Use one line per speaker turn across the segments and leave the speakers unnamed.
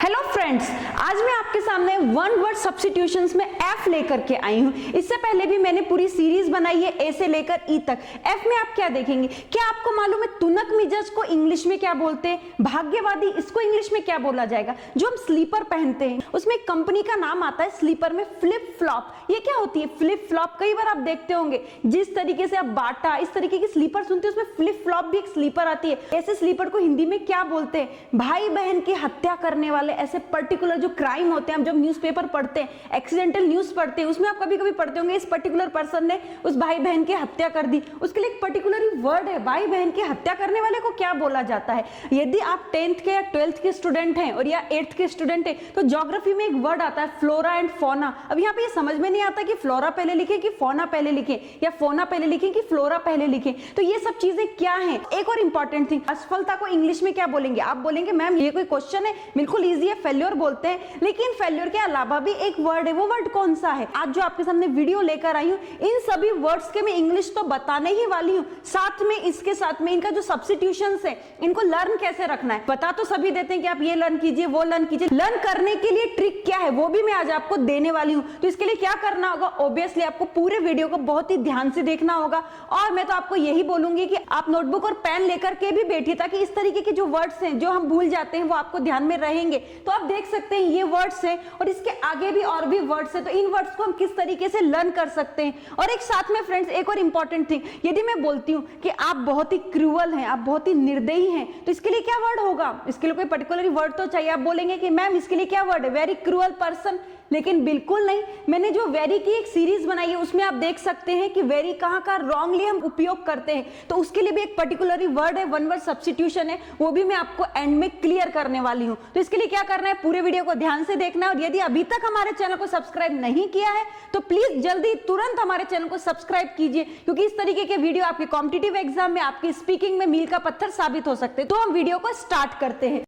Hello friends, आज मैं आपके सामने वन वर्ड सब्स्टिट्यूशंस में एफ लेकर के आई हूं। इससे पहले भी मैंने पूरी सीरीज बनाई है ए से लेकर ई तक। एफ में आप क्या देखेंगे? क्या आपको मालूम है तुनक मिजाज को इंग्लिश में क्या बोलते हैं? भाग्यवादी इसको इंग्लिश में क्या बोला जाएगा? जो हम स्लीपर पहनते हैं उसमें एक कंपनी का नाम आता है स्लीपर में, फ्लिप फ्लॉप। ये क्या होती है फ्लिप फ्लॉप? कई बार आप देखते होंगे जिस तरीके से आप बाटा इस तरीके की स्लीपर सुनते हैं उसमें फ्लिप फ्लॉप भी एक स्लीपर आती है। ऐसे स्लीपर को हिंदी में क्या बोलते हैं? भाई बहन की हत्या करने वाले ऐसे पर्टिकुलर जो क्राइम होते हैं, हम जब न्यूज़पेपर पढ़ते हैं, एक्सीडेंटल न्यूज़ पढ़ते हैं, उसमें आप कभी कभी पढ़ते होंगे इस पर्टिकुलर पर्सन ने उस भाई बहन की हत्या कर दी। उसके लिए एक पर्टिकुलर वर्ड है, भाई बहन की हत्या करने वाले को क्या बोला जाता है। यदि आप 10th के या 12th के स्टूडेंट हैं और या 8th के स्टूडेंट हैं तो ज्योग्राफी में एक वर्ड आता है फ्लोरा एंड फोना। अब यहाँ पे ये समझ में नहीं आता कि फ्लोरा पहले लिखे कि फोना पहले लिखे या फोना पहले लिखे कि फ्लोरा पहले लिखे। तो ये सब चीजें क्या है। एक और इंपॉर्टेंट थिंग, असफलता को इंग्लिश में क्या बोलेंगे? आप बोलेंगे मैम ये कोई क्वेश्चन है, बिल्कुल ईजी है, फेल्योर बोलते हैं। लेकिन फेल्योर के अलावा भी एक वर्ड है, वो वर्ड कौन सा है? आज जो आपके सामने वीडियो लेकर आई हूं इन सभी वर्ड्स के मैं इंग्लिश तो बताने ही वाली हूं, साथ में इसके साथ में इनका जो सब्स्टिट्यूशंस है इनको लर्न कैसे रखना है। बता तो सभी देते हैं कि आप ये लर्न कीजिए वो लर्न कीजिए, लर्न करने के लिए ट्रिक क्या है वो भी मैं आज आपको देने वाली हूं। तो इसके लिए क्या करना होगा? ऑब्वियसली आपको पूरे वीडियो को बहुत ही ध्यान से देखना होगा और मैं तो आपको यही बोलूंगी कि आप नोटबुक और पेन लेकर के भी बैठिए ताकि इस तरीके के जो वर्ड्स हैं जो हम भूल जाते हैं वो आपको ध्यान में रहेंगे। तो आप देख सकते हैं ये वर्ड्स हैं और इसके आगे भी और भी वर्ड्स हैं, तो इन वर्ड्स को हम किस तरीके से लर्न कर सकते हैं। और एक साथ में फ्रेंड्स एक और इंपॉर्टेंट थिंग, यदि मैं बोलती हूं कि आप बहुत ही क्रूअल हैं, आप बहुत ही निर्दयी हैं, तो इसके लिए क्या वर्ड होगा? इसके लिए कोई पर्टिकुलर वर्ड तो चाहिए। आप बोलेंगे कि मैम इसके लिए क्या वर्ड है? Very cruel person. लेकिन बिल्कुल नहीं, मैंने जो वेरी की एक सीरीज बनाई है उसमें आप देख सकते हैं कि वेरी कहां का रॉन्गली हम उपयोग करते हैं, तो उसके लिए भी एक पर्टिकुलर वर्ड है, वन वर्ड सब्स्टिट्यूशन है, वो भी मैं आपको एंड में क्लियर करने वाली हूं। तो इसके लिए क्या करना है, पूरे वीडियो को ध्यान से देखना है। और यदि अभी तक हमारे चैनल को सब्सक्राइब नहीं किया है तो प्लीज जल्दी तुरंत हमारे चैनल को सब्सक्राइब कीजिए, क्योंकि इस तरीके के वीडियो आपके कॉम्पिटिटिव एग्जाम में आपकी स्पीकिंग में मील का पत्थर साबित हो सकते हैं। तो हम वीडियो को स्टार्ट करते हैं।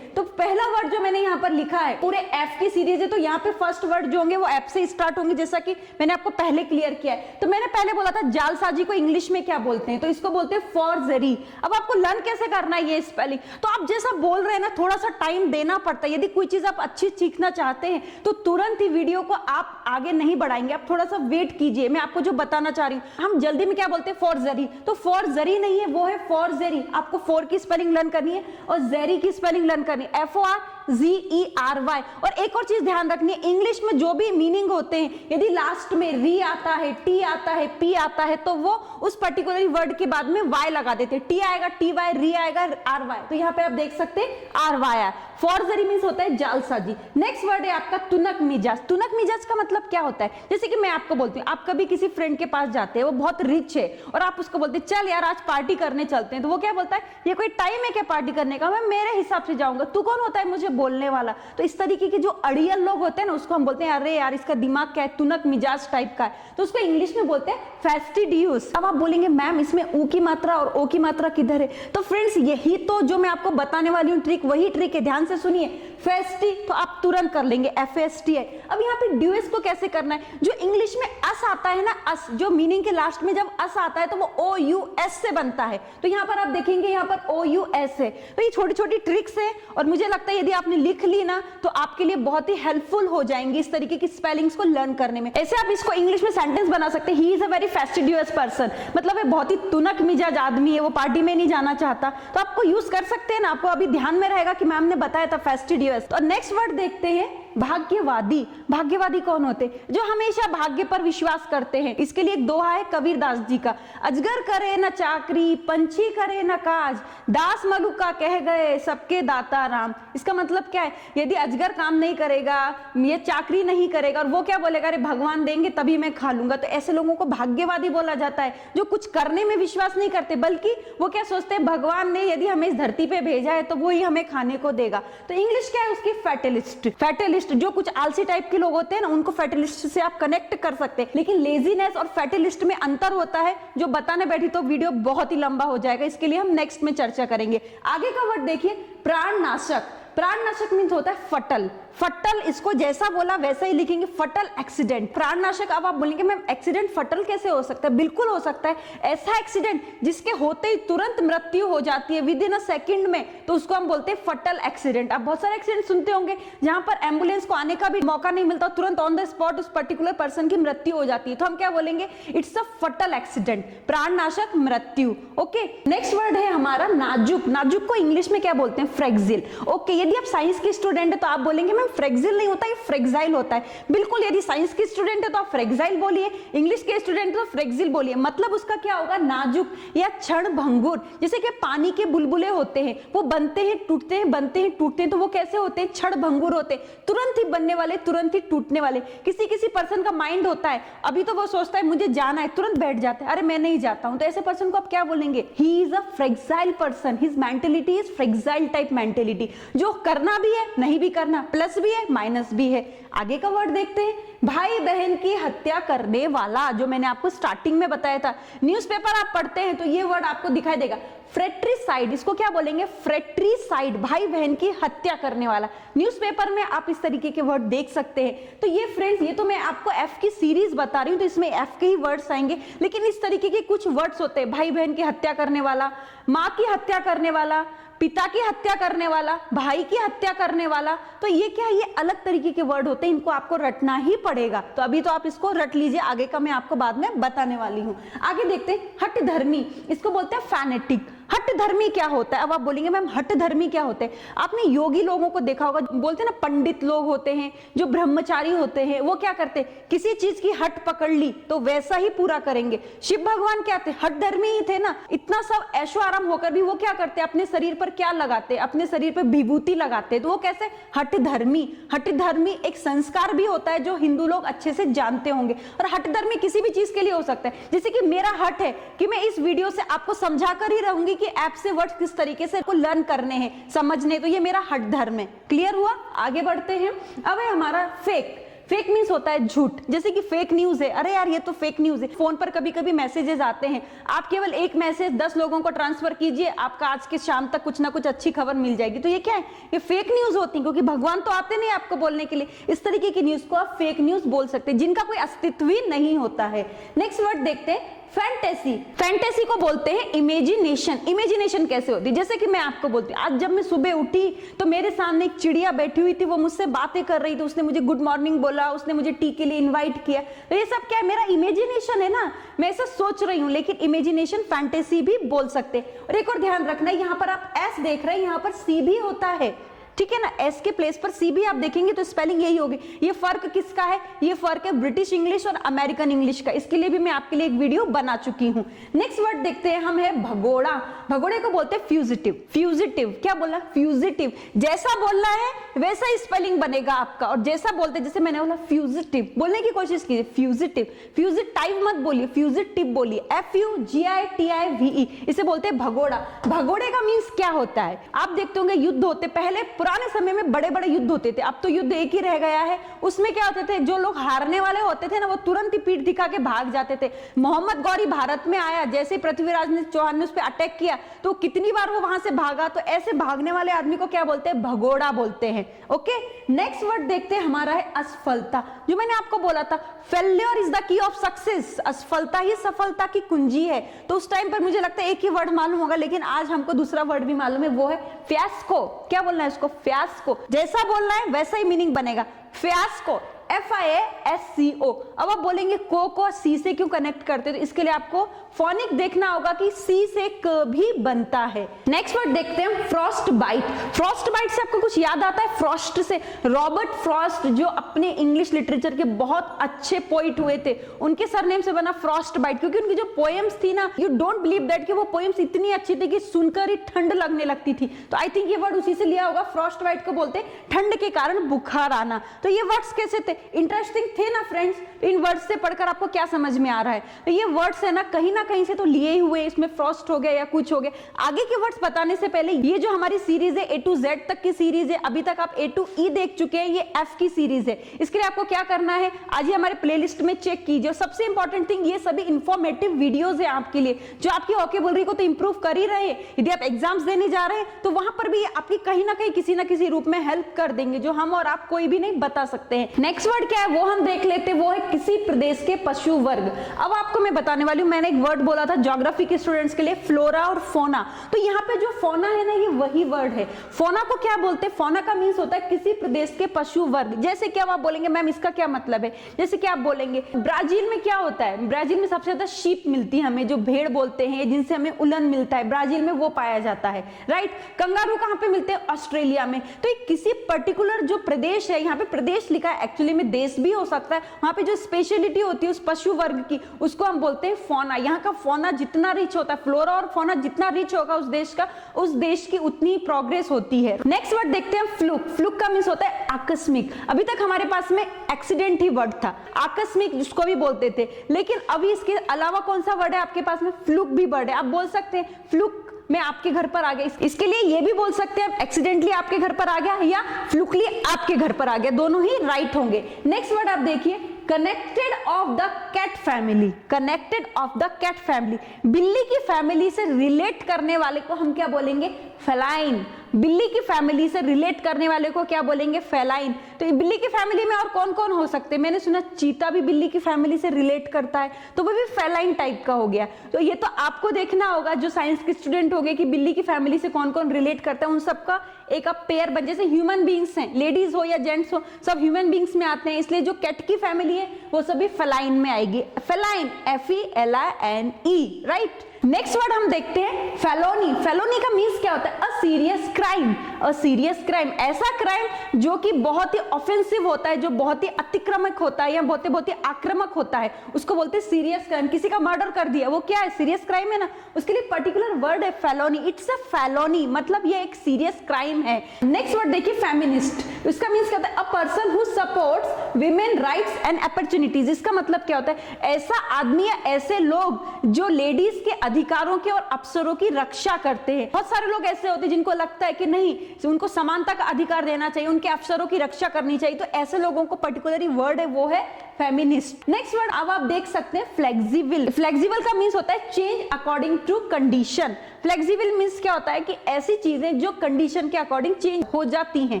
पहला वर्ड जो मैंने यहाँ पर लिखा है, पूरे एफ की सीरीज है, तो यहाँ पे फर्स्ट वर्ड जो होंगे वो एफ से स्टार्ट होंगे, जैसा कि मैंने आपको पहले क्लियर किया है। तो मैंने पहले बोला था जालसाजी को इंग्लिश में क्या बोलते हैं, तो इसको बोलते हैं फॉर्जरी। अब आपको लर्न कैसे करना है ये स्पेलिंग, तो आप जैसा बोल रहे हैं ना थोड़ा सा टाइम देना पड़ता है। यदि कोई चीज आप अच्छी सीखना चाहते हैं तो तुरंत ही वीडियो को आप आगे नहीं बढ़ाएंगे, आप थोड़ा सा वेट कीजिए। मैं आपको जो बताना चाह रही हूँ, हम जल्दी में क्या बोलते हैं फॉर्जरी, तो फॉर्जरी नहीं है, वो है फॉर्जेरी। आपको फॉर की स्पेलिंग लर्न करनी है और जेरी की स्पेलिंग लर्न करनी है, FORZERY। और एक और चीज ध्यान रखनी है, इंग्लिश में जो भी मीनिंग होते हैं यदि लास्ट में री आता है, टी आता है, पी आता है, तो वो उस पर्टिकुलर वर्ड के बाद में वाई लगा देते हैं। टी आएगा TY, री आएगा RY। तो यहाँ पे आप देख सकते हैं RY है। फॉर्जरी मीन्स होता है जालसाजी। नेक्स्ट वर्ड है आपका तुनक मिजाज। तुनक मिजाज का मतलब क्या होता है? जैसे कि मैं आपको बोलती हूँ, आप कभी किसी फ्रेंड के पास जाते हैं, वो बहुत रिच है और आप उसको बोलते हैं चल यार आज पार्टी करने चलते हैं, तो वो क्या बोलता है ये कोई टाइम है क्या पार्टी करने का, मैं मेरे हिसाब से जाऊंगा, तू कौन होता है मुझे बोलने वाला। तो इस तरीके के जो अड़ियल लोग होते हैं ना उसको हम बोलते हैं अरे यार इसका दिमाग क्या है, तुनक मिजाज टाइप का है, तो उसको इंग्लिश में बोलते हैं फैस्टिडियस। अब आप बोलेंगे मैम इसमें ऊ की मात्रा और ओ की मात्रा किधर है? तो फ्रेंड्स यही तो जो मैं आपको बताने वाली हूँ ट्रिक, वही ट्रिक है, ध्यान से सुनिए। फेस्टी तो आप तुरंत कर लेंगे FASTI। अब यहाँ पे ड्यूएस को कैसे करना है? जो इंग्लिश में अस आता है ना, अस जो मीनिंग के लास्ट में जब अस आता है तो वो OUS से बनता है, तो यहाँ पर आप देखेंगे यहाँ पर OUS है। तो ये छोटी छोटी ट्रिक्स है और मुझे लगता है यदि आपने लिख ली ना तो आपके लिए बहुत ही हेल्पफुल हो जाएंगी इस तरीके की स्पेलिंग्स को लर्न करने में। ऐसे आप इसको इंग्लिश में सेंटेंस बना सकते हैं, he is a very fastidious person, मतलब वो बहुत ही तुनक मिजाज आदमी है, वो पार्टी में नहीं जाना चाहता। तो आपको यूज कर सकते हैं ना, आपको अभी ध्यान में रहेगा कि मैम ने बताया था फेस्टिडियस। तो नेक्स्ट वर्ड देखते हैं भाग्यवादी। भाग्यवादी कौन होते हैं? जो हमेशा भाग्य पर विश्वास करते हैं। इसके लिए एक दोहा है कबीरदास जी का, अजगर करे न चाकरी, पंछी करे न काज, दास मलुका कह गए सबके दाता राम। इसका मतलब क्या है? यदि अजगर काम नहीं करेगा, ये चाकरी नहीं करेगा और वो क्या बोलेगा अरे भगवान देंगे तभी मैं खा लूंगा, तो ऐसे लोगों को भाग्यवादी बोला जाता है, जो कुछ करने में विश्वास नहीं करते बल्कि वो क्या सोचते हैं भगवान ने यदि हमें इस धरती पे भेजा है तो वो ही हमें खाने को देगा। तो इंग्लिश क्या है उसकी? फैटलिस्ट। फैटलिस्ट जो कुछ आलसी टाइप के लोग होते हैं ना उनको फैटलिस्ट से आप कनेक्ट कर सकते हैं, लेकिन लेजीनेस और फैटलिस्ट में अंतर होता है, जो बताने बैठी तो वीडियो बहुत ही लंबा हो जाएगा, इसके लिए हम नेक्स्ट में चर्चा करेंगे। आगे का वर्ड देखिए प्राणनाशक। प्राणनाशक मीन्स होता है फटल। फटल, इसको जैसा बोला वैसा ही लिखेंगे, फटल एक्सीडेंट। प्राणनाशक, अब आप बोलेंगे मैम एक्सीडेंट फटल कैसे हो सकता है? बिल्कुल हो सकता है। ऐसा एक्सीडेंट जिसके होते ही तुरंत मृत्यु हो जाती है विद इन अ सेकंड में, तो उसको हम बोलते हैं फटल एक्सीडेंट। आप बहुत सारे एक्सीडेंट सुनते होंगे जहां पर एम्बुलेंस को आने का भी मौका नहीं मिलता, तुरंत ऑन द स्पॉट उस पर्टिकुलर पर्सन की मृत्यु हो जाती है, तो हम क्या बोलेंगे? इट्स अ फटल एक्सीडेंट, प्राणनाशक मृत्यु। ओके, नेक्स्ट वर्ड है हमारा नाजुक। नाजुक को इंग्लिश में क्या बोलते हैं? फ्रेक्सिल। ओके, यदि आप साइंस के स्टूडेंट है तो आप बोलेंगे मैम फ्रेक्सिल नहीं होता, ये फ्रेक्साइल होता है। बिल्कुल, यदि साइंस के स्टूडेंट है तो आप फ्रेक्साइल बोलिए, इंग्लिश के स्टूडेंट तो फ्रेक्सिल बोलिए। मतलब उसका क्या होगा? नाजुक या क्षण भंगुर। जैसे कि पानी के बुलबुले होते हैं, वो बनते हैं टूटते हैं, बनते हैं टूटते हैं, तो वो कैसे होते हैं? क्षण भंगुर होते हैं, तुरंत ही बनने वाले, तुरंत ही टूटने वाले। किसी किसी पर्सन का माइंड होता है, अभी तो वो सोचता है मुझे जाना है, तुरंत बैठ जाता है, अरे मैं नहीं जाता हूं, तो ऐसे पर्सन को आप क्या बोलेंगे? He is a flexile person, his mentality is flexile type mentality, जो करना भी है नहीं भी करना, प्लस भी है माइनस भी है। आगे का वर्ड देखते हैं, भाई बहन की हत्या करने वाला, जो मैंने आपको स्टार्टिंग में बताया था। न्यूज़पेपर आप पढ़ते हैं तो ये वर्ड आपको दिखाई देगा, फ्रेट्रिसाइड। इसको क्या बोलेंगे? फ्रेट्रिसाइड, भाई बहन की हत्या करने वाला। न्यूज़पेपर में आप इस तरीके के वर्ड देख सकते हैं। तो ये फ्रेंड्स, ये तो मैं आपको एफ की सीरीज बता रही हूँ, तो इसमें एफ के ही वर्ड्स आएंगे, लेकिन इस तरीके के कुछ वर्ड्स होते हैं, भाई बहन की हत्या करने वाला, माँ की हत्या करने वाला, पिता की हत्या करने वाला, भाई की हत्या करने वाला। तो ये क्या है? ये अलग तरीके के वर्ड होते हैं, इनको आपको रटना ही पड़ेगा। तो अभी तो आप इसको रट लीजिए, आगे का मैं आपको बाद में बताने वाली हूँ। आगे देखते हैं, हठ धर्मी, इसको बोलते हैं फैनेटिक। हठ धर्मी क्या होता है? अब आप बोलेंगे मैम हठ धर्मी क्या होते हैं? आपने योगी लोगों को देखा होगा, बोलते हैं ना पंडित लोग होते हैं, जो ब्रह्मचारी होते हैं, वो क्या करते हैं? किसी चीज की हट पकड़ ली तो वैसा ही पूरा करेंगे। शिव भगवान क्या थे? हठ धर्मी ही थे ना। इतना सब ऐशो आराम होकर भी वो क्या करते? अपने शरीर पर क्या लगाते? अपने शरीर पर विभूति लगाते। तो वो कैसे? हठ धर्मी। हठ धर्मी एक संस्कार भी होता है जो हिंदू लोग अच्छे से जानते होंगे। और हठ धर्मी किसी भी चीज के लिए हो सकता है, जैसे कि मेरा हट है कि मैं इस वीडियो से आपको समझा कर ही रहूंगी कि ऐप से वर्ड्स किस तरीके से को लर्न करने हैं, समझने, तो ये मेरा हठ धर्म है। क्लियर हुआ? आगे बढ़ते हैं। अब है हमारा फेक। फेक मीन्स होता है झूठ, जैसे कि फेक न्यूज है, अरे यार ये तो फेक न्यूज है। फोन पर कभी कभी मैसेजेस आते हैं, आप केवल एक मैसेज 10 लोगों को ट्रांसफर कीजिए, आपका आज के शाम तक कुछ ना कुछ अच्छी खबर मिल जाएगी। तो ये क्या है? ये फेक न्यूज होती है, क्योंकि भगवान तो आते नहीं आपको बोलने के लिए। इस तरीके की न्यूज को आप फेक न्यूज बोल सकते हैं, जिनका कोई अस्तित्व ही नहीं होता है। नेक्स्ट वर्ड देखते हैं, फैंटेसी। फैंटेसी को बोलते हैं इमेजिनेशन। इमेजिनेशन कैसे होती है? जैसे कि मैं आपको बोलती हूँ, आज जब मैं सुबह उठी तो मेरे सामने एक चिड़िया बैठी हुई थी, वो मुझसे बातें कर रही थी, उसने मुझे गुड मॉर्निंग बोला, उसने मुझे टी के लिए इनवाइट किया। तो ये सब क्या है? मेरा इमेजिनेशन है ना, मैं ऐसा सोच रही हूँ, लेकिन इमेजिनेशन फैंटेसी भी बोल सकते हैं। और एक और ध्यान रखना, यहाँ पर आप एस देख रहे हैं, यहाँ पर सी भी होता है, ठीक है ना। एस के प्लेस पर सी भी आप देखेंगे तो स्पेलिंग यही होगी। ये फर्क किसका है? ये फर्क है ब्रिटिश इंग्लिश और अमेरिकन इंग्लिश का। इसके लिए भी मैं आपके लिए एक वीडियो बना चुकी हूं। नेक्स्ट वर्ड देखते हैं हम, है भगोड़ा। भगोड़े को बोलते हैं फ्यूजिटिव। फ्यूजिटिव क्या बोला? फ्यूजिटिव। जैसा बोलना है वैसा ही स्पेलिंग बनेगा आपका, और जैसा बोलते, जैसे मैंने बोला फ्यूजिटिव, बोलने की कोशिश कीजिए, फ्यूजिटिव। फ्यूजिटाइव मत बोलिए, फ्यूजिटिव बोलिए, FUGITIVE। इसे बोलते हैं भगोड़ा। भगोड़े का मीन्स क्या होता है? आप देखते होंगे युद्ध होते, पहले पुराने समय में बड़े बड़े युद्ध होते थे, अब तो युद्ध एक ही रह गया है। उसमें क्या होते थे? जो लोग हारने वाले होते थे ना, वो तुरंत ही पीठ दिखा के भाग जाते थे। मोहम्मद गौरी भारत में आया, जैसे पृथ्वीराज चौहान ने उस पर अटैक किया तो कितनी बार वो वहां से भागा। तो ऐसे भागने वाले आदमी को क्या बोलते हैं? भगोड़ा बोलते हैं। ओके, नेक्स्ट वर्ड देखते हैं, हमारा है असफलता। जो मैंने आपको बोला था, failure is the key of success. असफलता ही सफलता की कुंजी है। तो उस टाइम पर मुझे लगता है एक ही वर्ड मालूम होगा, लेकिन आज हमको दूसरा वर्ड भी मालूम है, वो है फियास्को। क्या बोलना है इसको? फियास्को। जैसा बोलना है वैसा ही मीनिंग बनेगा, फियास्को, FIASCO। अब आप बोलेंगे को सी से क्यों कनेक्ट करते? तो इसके लिए आपको फोनिक देखना होगा कि सी से क भी बनता है। नेक्स्ट वर्ड देखते हैं, फ्रॉस्ट बाइट। फ्रॉस्ट बाइट से आपको कुछ याद आता है? फ्रॉस्ट से रॉबर्ट फ्रॉस्ट, जो अपने इंग्लिश लिटरेचर के बहुत अच्छे पोइट हुए थे, उनके सरनेम से बना फ्रॉस्ट बाइट, क्योंकि उनकी जो पोएम्स थी ना, यू डोंट बिलीव दैट कि वो पोएम्स इतनी अच्छी थी कि सुनकर ही ठंड लगने लगती थी। तो आई थिंक ये वर्ड उसी से लिया होगा। फ्रॉस्ट बाइट को बोलते हैं ठंड के कारण बुखार आना। तो ये वर्ड्स कैसे थे? इंटरेस्टिंग थे ना फ्रेंड्स। इन वर्ड्स से पढ़कर आपको क्या समझ में आ रहा है? तो ये वर्ड्स है ना कहीं से तो लिए हुए, इसमें फ्रॉस्ट हो गया या कुछ हो गया। आगे के वर्ड्स बताने से पहले ये जो हमारी सीरीज है A to Z तक की सीरीज है, अभी तक आप A to E देख चुके हैं, ये F की सीरीज है। इसके लिए आपको क्या करना है, आज ही हमारे प्लेलिस्ट में चेक कीजिए। सबसे इंपॉर्टेंट थिंग, ये सभी इंफॉर्मेटिव वीडियोस है आपके लिए, जो आपकी वोकैबुलरी को तो इंप्रूव कर ही रहे हैं। यदि आप एग्जाम्स देने जा रहे हैं तो वहां पर भी आपकी कहीं ना कहीं किसी ना किसी रूप में हेल्प कर देंगे, जो हम और आप कोई भी नहीं बता सकते हैं। नेक्स्ट वर्ड क्या है वो हम देख लेते हैं, वो है किसी प्रदेश के पशु वर्ग। अब आपको मैं बताने वाली हूं, मैंने एक वर्ड बोला था ज्योग्राफी के स्टूडेंट्स के लिए, फ्लोरा और फोना। तो यहाँ पे जो फोना है ना, ये वही वर्ड है। फोना को क्या बोलते हैं? फोना का मीन्स होता है किसी प्रदेश के पशु वर्ग। जैसे कि आप बोलेंगे मैम इसका क्या मतलब है, जैसे कि आप बोलेंगे ब्राजील में क्या होता है, ब्राजील में सबसे ज्यादा शीप मिलती है हमें, जो भेड़ बोलते हैं, जिनसे हमें उलन मिलता है, ब्राजील में वो पाया जाता है, राइट। कंगारू कहाँ पे मिलते हैं? ऑस्ट्रेलिया में। तो ये किसी पर्टिकुलर जो प्रदेश है, यहाँ पे प्रदेश लिखा है, एक्चुअली में देश भी हो सकता है, वहां पे जो स्पेशलिटी होती है उस पशु वर्ग की, उसको हम बोलते हैं फोना। यहाँ का फोना जितना रिच होता है, फ्लोरा और फोना जितना रिच होगा उस देश का, उस देश की उतनी प्रोग्रेस होती है। नेक्स्ट वर्ड देखते हैं फ्लूक। फ्लूक का मीन्स होता है आकस्मिक। अभी तक हमारे पास में एक्सीडेंट ही वर्ड था, आकस्मिक जिसको भी बोलते थे, लेकिन अभी इसके अलावा कौन सा वर्ड है आपके पास में? फ्लूक भी वर्ड है। आप बोल सकते हैं फ्लूक मैं आपके घर पर आ गया, इसके लिए ये भी बोल सकते हैं एक्सीडेंटली आपके घर पर आ गया या फ्लूकली आपके घर पर आ गया, दोनों ही राइट होंगे। नेक्स्ट वर्ड आप देखिए, connected of the cat family. Connected of the cat family, बिल्ली की फैमिली से रिलेट करने वाले को हम क्या बोलेंगे? फेलाइन। बिल्ली की फैमिली से रिलेट करने वाले को क्या बोलेंगे? फेलाइन। तो बिल्ली की फैमिली में और कौन कौन हो सकते हैं? मैंने सुना चीता भी बिल्ली की फैमिली से रिलेट करता है, तो वो भी फेलाइन टाइप का हो गया। तो ये तो आपको देखना होगा, जो साइंस के स्टूडेंट हो गए, कि बिल्ली की फैमिली से कौन कौन रिलेट करता है, उन सबका एक अब पेयर बन, जैसे ह्यूमन बींग्स हैं, लेडीज हो या जेंट्स हो, सब ह्यूमन बींग्स में आते हैं, इसलिए जो कैट की फैमिली है वो सभी फेलाइन में आएगी। Feline, FELINE, right. Next word हम देखते हैं फेलोनी। फेलोनी का मीन्स क्या होता है? A serious crime. A serious crime, ऐसा क्राइम जो कि बहुत ही ऑफेंसिव होता है, जो बहुत ही अतिक्रमक होता है या बहुत ही आक्रामक होता है, उसको बोलते हैं सीरियस क्राइम। किसी का मर्डर कर दिया, वो क्या है? सीरियस क्राइम है ना, उसके लिए पर्टिकुलर वर्ड है फेलोनी। इट्स अ फेलोनी, मतलब ये एक सीरियस क्राइम है। नेक्स्ट वर्ड देखिए फेमिनिस्ट। इसका मीन्स क्या होता है? A person who supports women rights and opportunities. इसका मतलब क्या होता है? ऐसा आदमी या ऐसे लोग जो लेडीज के अधिकारों के और अवसरों की रक्षा करते हैं। बहुत सारे लोग ऐसे होते हैं जिनको लगता है कि नहीं, उनको समानता का अधिकार देना चाहिए, उनके अवसरों की रक्षा करनी चाहिए, तो ऐसे लोगों को पर्टिकुलरली वर्ड है वो है फेमिनिस्ट। नेक्स्ट वर्ड अब आप देख सकते हैं फ्लेक्सिबल। फ्लेक्सिबल का मीन्स होता है change according to condition. Flexible means क्या होता है? कि ऐसी चीजें जो कंडीशन के अकॉर्डिंग चेंज हो जाती हैं।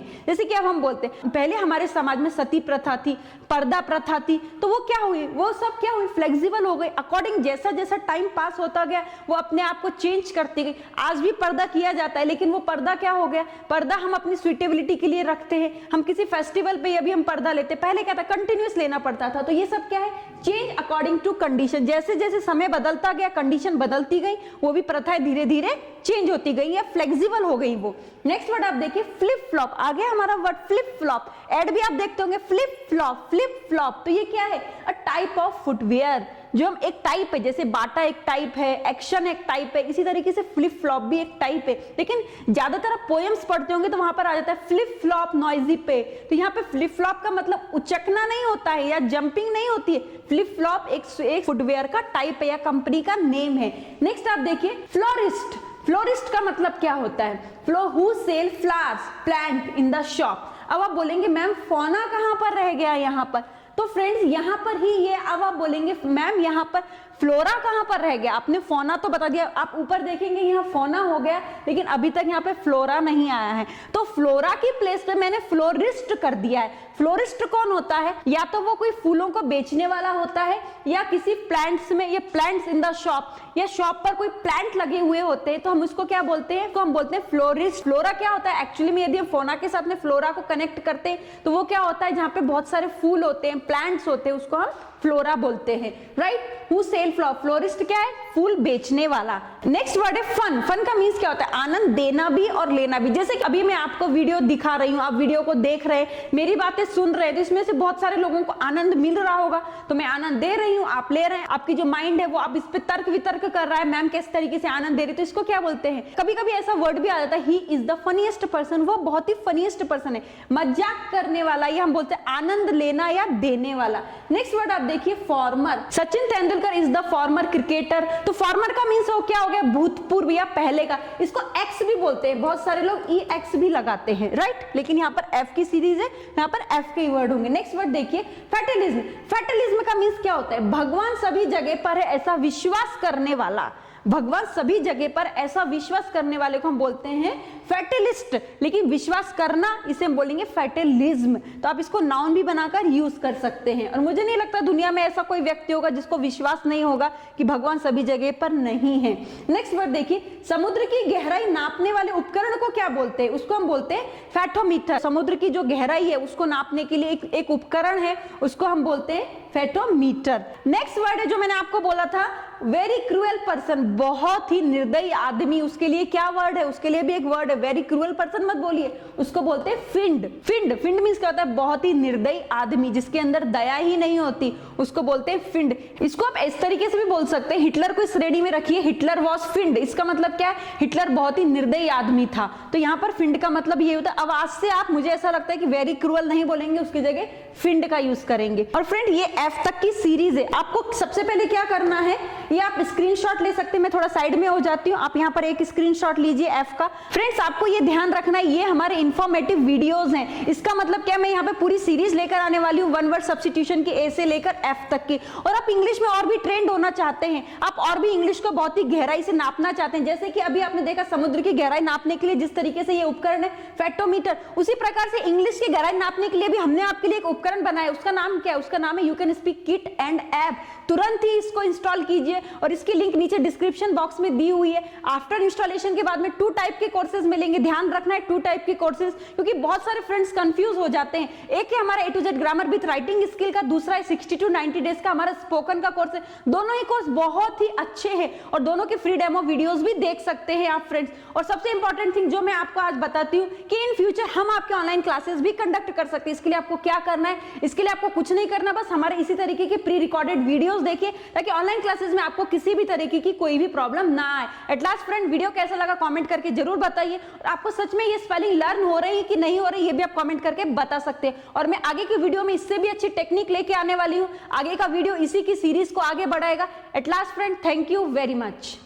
जैसे कि अब हम बोलते हैं पहले हमारे समाज में सती प्रथा थी, पर्दा प्रथा थी, तो वो क्या हुई? वो सब क्या हुई? फ्लेक्सिबल हो गई। अकॉर्डिंग जैसा जैसा टाइम पास होता गया वो अपने आप को चेंज करती गई। आज भी पर्दा किया जाता है, लेकिन वो पर्दा क्या हो गया? पर्दा हम अपनी सुइटेबिलिटी के लिए रखते हैं। हम किसी फेस्टिवल पे अभी हम पर्दा लेते, पहले क्या था? कंटिन्यूस लेना पड़ता था। तो ये सब क्या है? Change according to condition. जैसे जैसे समय बदलता गया, कंडीशन बदलती गई, वो भी प्रथाएं धीरे धीरे चेंज होती गई या फ्लेक्सिबल हो गई वो। नेक्स्ट वर्ड आप देखिए फ्लिप फ्लॉप। आ गया हमारा वर्ड फ्लिप फ्लॉप। एड भी आप देखते होंगे फ्लिप फ्लॉप, फ्लिप फ्लॉप। तो ये क्या है? A type of footwear. जो हम एक टाइप है, जैसे बाटा एक टाइप है, एक्शन एक टाइप है, इसी तरीके से फ्लिप फ्लॉप भी एक टाइप है। लेकिन ज्यादातर आप पोएम्स पढ़ते होंगे तो वहां पर आ जाता है फ्लिप फ्लॉप नॉइजी पे। तो यहाँ पे फ्लिप फ्लॉप का मतलब उचकना नहीं होता है या जंपिंग नहीं होती है। फ्लिप फ्लॉप एक फुटवेयर का टाइप है या कंपनी का नेम है। नेक्स्ट आप देखिए फ्लोरिस्ट। फ्लोरिस्ट का मतलब क्या होता है? Flow who sell flowers plant in the shop. अब आप बोलेंगे मैम फोना कहां पर रह गया यहाँ पर? तो फ्रेंड्स यहाँ पर ही ये, अब आप बोलेंगे मैम यहाँ पर फ्लोरा कहां पर रह गया? आपने फोना तो बता दिया, आप ऊपर देखेंगे यहाँ फोना हो गया, लेकिन अभी तक यहाँ पे फ्लोरा नहीं आया है। तो फ्लोरा की प्लेस पे मैंने फ्लोरिस्ट कर दिया है। फ्लोरिस्ट कौन होता है? या तो वो कोई फूलों को बेचने वाला होता है, या किसी प्लांट्स में, ये प्लांट्स इन द शॉप, या शॉप पर कोई प्लांट लगे हुए होते हैं, तो हम उसको क्या बोलते हैं? तो हम बोलते हैं फ्लोरिस्ट। फ्लोरा क्या होता है? एक्चुअली में यदि हम फोना के साथ में फ्लोरा को कनेक्ट करते हैं तो वो क्या होता है? जहाँ पे बहुत सारे फूल होते हैं, प्लांट्स होते हैं, उसको हम फ्लोरा बोलते हैं, right. Who sell flower, florist क्या है? फूल बेचने वाला। नेक्स्ट वर्ड है फन। फन का मीन्स क्या होता है? आनंद देना भी और लेना भी। जैसे कि अभी मैं आपको वीडियो दिखा रही हूँ, आप वीडियो को देख रहे हैं, मेरी बातें सुन रहे हैं तो इसमें से बहुत सारे लोगों को आनंद मिल रहा होगा, तो मैं आनंद दे रही हूँ, आप ले रहे हैं, आपकी जो माइंड है वो आप इस पे तर्क वितर्क कर रहा है, मैम किस तरीके से आनंद दे रही, तो इसको क्या बोलते हैं? कभी कभी ऐसा वर्ड भी आ जाता है, he is the funniest person, वो बहुत ही फनीएस्ट पर्सन है, मजाक करने वाला, ये हम बोलते हैं आनंद लेना या देने वाला। नेक्स्ट वर्ड आप देखिए farmer, Sachin Tendulkar is the former cricketer, तो फॉर्मर का मीन्स वो क्या हो गया? भूतपूर्व या पहले का, इसको एक्स भी बोलते हैं, बहुत सारे लोग ई एक्स भी लगाते हैं, राइट, लेकिन यहाँ पर एफ की सीरीज है, यहाँ पर एफ के वर्ड होंगे। नेक्स्ट वर्ड देखिए फैटलिज्म, फैटलिज्म का मीन्स क्या होता है? भगवान सभी जगह पर है ऐसा विश्वास करने वाला, भगवान सभी जगह पर ऐसा विश्वास करने वाले को हम बोलते हैं फैटलिस्ट, लेकिन विश्वास करना इसे हम बोलेंगे फैटलिज्म। तो आप इसको नाउन भी बनाकर यूज कर सकते हैं, और मुझे नहीं लगता दुनिया में ऐसा कोई व्यक्ति होगा जिसको विश्वास नहीं होगा कि भगवान सभी जगह पर नहीं है। नेक्स्ट वर्ड देखिए समुद्र की गहराई नापने वाले उपकरण को क्या बोलते हैं? उसको हम बोलते हैं फैथोमीटर, समुद्र की जो गहराई है उसको नापने के लिए एक उपकरण है, उसको हम बोलते हैं फैथोमीटर। नेक्स्ट वर्ड है जो मैंने आपको बोला था वेरी क्रूएल पर्सन, बहुत ही निर्दयी आदमी, उसके लिए क्या वर्ड है? उसके लिए भी एक वर्ड है, वेरी क्रूएल पर्सन मत बोलिए, उसको बोलते हैं फिंड। फिंड, फिंड मींस क्या होता है? बहुत ही निर्दयी आदमी जिसके अंदर दया ही नहीं होती, उसको बोलते हैं फिंड। इसको आप इस तरीके से भी बोल सकते हैं, हिटलर को इस श्रेणी में रखिए, हिटलर वॉज फिंड, इसका मतलब क्या है? हिटलर बहुत ही निर्दयी आदमी था, तो यहाँ पर फिंड का मतलब ये होता है। अब आज से आप, मुझे ऐसा लगता है कि वेरी क्रूएल नहीं बोलेंगे, उसकी जगह फिंड का यूज करेंगे। और फ्रेंड ये एफ तक की सीरीज है, आपको सबसे पहले क्या करना है, ये आप स्क्रीनशॉट ले सकते हैं, मैं थोड़ा साइड में हो जाती हूँ, आप यहाँ पर एक स्क्रीनशॉट लीजिए एफ का। फ्रेंड्स आपको ये ध्यान रखना है, ये हमारे इंफॉर्मेटिव वीडियोस हैं, इसका मतलब क्या, मैं यहाँ पे पूरी सीरीज लेकर आने वाली हूँ, वन वर्ड सब्स्टिट्यूशन की, ए से लेकर एफ तक की। और आप इंग्लिश में और भी ट्रेंड होना चाहते हैं, आप और भी इंग्लिश को बहुत ही गहराई से नापना चाहते हैं, जैसे कि अभी आपने देखा समुद्र की गहराई नापने के लिए जिस तरीके से ये उपकरण है फैथोमीटर, उसी प्रकार से इंग्लिश की गहराई नापने के लिए भी हमने आपके लिए एक उपकरण बनाया, उसका नाम क्या है? उसका नाम है you can speak kit and app. तुरंत ही इसको इंस्टॉल कीजिए, और इसकी लिंक नीचे डिस्क्रिप्शन बॉक्स में दी हुई है। आफ्टर इंस्टॉलेशन के बाद में 2 टाइप के कोर्सेज मिलेंगे, ध्यान रखना है 2 टाइप के कोर्सेज, क्योंकि बहुत सारे फ्रेंड्स कंफ्यूज हो जाते हैं। एक है हमारा A to Z grammar with writing skill का, दूसरा है 60 to 90 डेज का हमारा स्पोकन का कोर्स है। दोनों ही कोर्स बहुत ही अच्छे हैं, और दोनों के फ्री डेमो वीडियोस भी देख सकते हैं आप फ्रेंड्स। और सबसे इंपॉर्टेंट थिंग जो मैं आपको आज बताती हूँ कि इन फ्यूचर हम आपके ऑनलाइन क्लासेस भी कंडक्ट कर सकते हैं। इसके लिए आपको क्या करना है? इसके लिए आपको कुछ नहीं करना, बस हमारे इसी तरीके के प्री रिकॉर्डेड वीडियोस देखिए, ताकि ऑनलाइन क्लासेस में आपको किसी भी तरीके की कोई भी प्रॉब्लम ना आए। एट लास्ट फ्रेंड वीडियो कैसा लगा कमेंट करके जरूर बताइए, और आपको सच में ये स्पेलिंग लर्न हो रही है कि नहीं हो रही ये भी आप कमेंट करके बता सकते हैं। और मैं आगे की वीडियो में इससे भी अच्छी टेक्निक लेके आने वाली हूँ, आगे का वीडियो इसी की सीरीज को आगे बढ़ाएगा। At last friend thank you very much.